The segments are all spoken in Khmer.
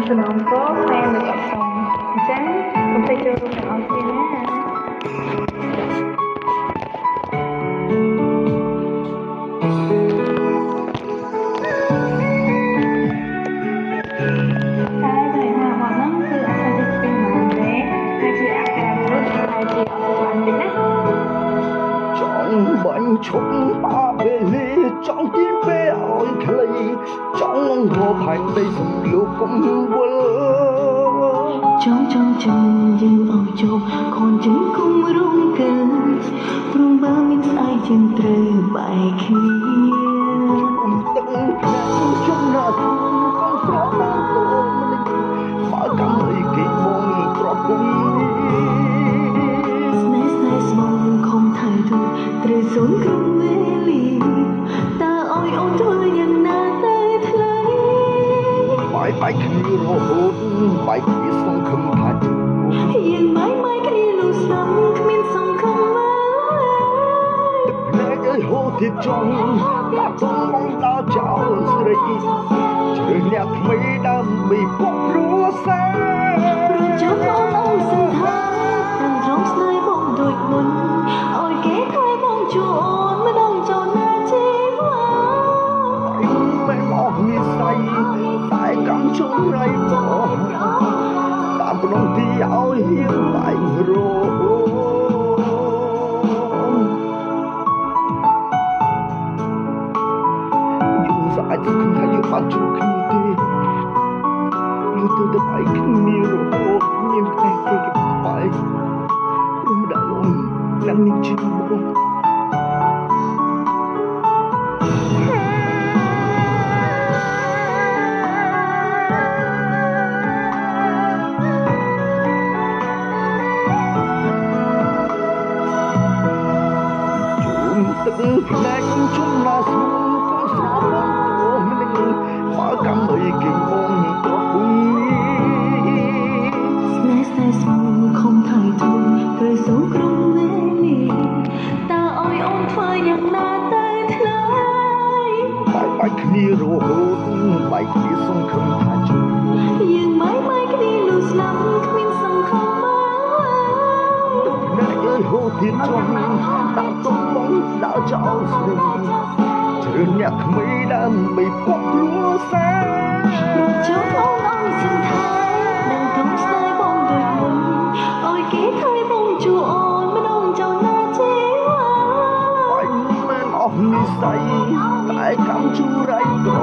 សំណងពោតែមិនអត់សមអញ្ចឹងកុំភ្លេចចូលរួមទាំងអស់គ្នាណាបញ្ឈប់បាពេលលាចង់ទៀនពេលឲ្យខ្លីចង់រកផែនដីសំលោកគុំវល់ចង់យើងឲ្យជោគខនជិះគុំរងកើព្រមបើមានស្អែកជាងត្រូវបែកគ្នាទឹកភ្នែកជុំណាស់កូនស្រស់តាមតូនមិនបើកម្មអីគេបងប្រពន្ធស្នេហ៍ស្មងខំថៃទូត្រូវសូនក្រុមវេលាតើឲ្យអូនធ្វើយ៉ាងណាទៅថ្លៃបែកគ្នារហូតបែកគ្នាសង្ឃឹមថាជួបយើងម៉ៃគ្នានោះស្ដាប់គ្មានសង្ឃឹមឡើយភ្នែកអើយហូរទៀតចង់ដាក់ចង់បងដល់ចោលស្រីជ្រើសអ្នកថ្មីដើម្បីពុកគ្រួសារព្រមចង់អូនអង្គសន្តានតាំងត្រង់ស្នេហ៍បងដូចមុនឲ្យគេថ្លៃបងជួអូនមិនដឹងចូលណាជីវ៉ាមិនមកនិស័យតែកំជុំរៃបោះតាមក្នុងទីឲ្យហៀងបែករោយើងស្អាតគឺថាយើងបានជួបគ្នាទេយើងទៅតែបែកគ្នារហូតមានតែគេបែកព្រមដល់អូនឡើងនេះជីវិតបងទឹកភ្នែកជុំណាស្រួលកូនស្រស់បងអូមិននឹងបើកម្មអីគេបងប្រពន្ធស្នេហ៍ស្មងខំថៃទូត្រូវសូមក្រុមវេលាតើឲ្យអូនធ្វើយ៉ាងណាទៅថ្លៃបែកគ្នារហូតបែកគ្នាសង្ឃឹមថាជួបយើងម៉ៃគ្នានោះស្លាប់គ្មានសង្ឃឹមឡើយភ្នែកអើយហូរទៀតចង់ដាក់ទុំបងដល់ចោលស្រីជ្រើសអ្នកថ្មីដើម្បីពុកគ្រួសារព្រមចង់អូនអង្គសន្តាននឹងត្រង់ស្នេហ៍បងដូចមុនឲ្យគេថ្លៃបងជួអូនមិនដឹងចូលណាជីវ៉ាបាញ់មិនអស់និស័យតែកម្មជួរៃក្រ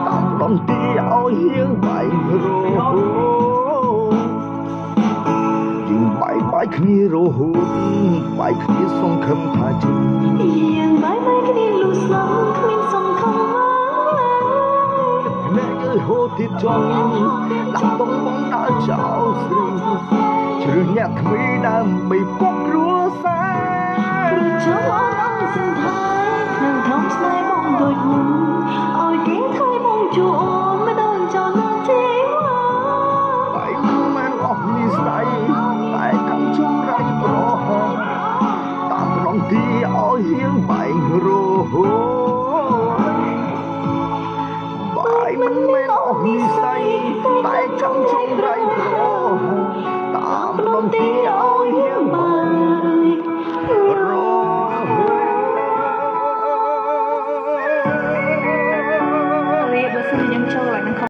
តាមដងទីឲ្យហៀងបែករោយើងបែកគ្នារហូតបែកគ្នាសង្ឃឹមថាជួបយើងម៉ៃគ្នាលុះស្លាប់គ្មានសង្ឃឹមភ្នែកអើយហូរទៀតចង់ដាក់ទុំបងដល់ចោលស្រីជ្រើសអ្នកថ្មីដើម្បីពុកគ្រួសារព្រមចង់អូនអង្គសន្តាននឹងត្រង់ស្នេហ៍បងដូចមុនឲ្យគេថ្លៃបងជួអូនមិនដឹងចូលណាជីវ៉ាបែកមិនអស់និស័យតែកំជុំរៃប្រហែលតាមក្នុងទីឲ្យហៀងបែករោបែកមិនមែនអស់និស័យតែកំជុំរៃប្រហែលតាមក្នុងទីឲ្យ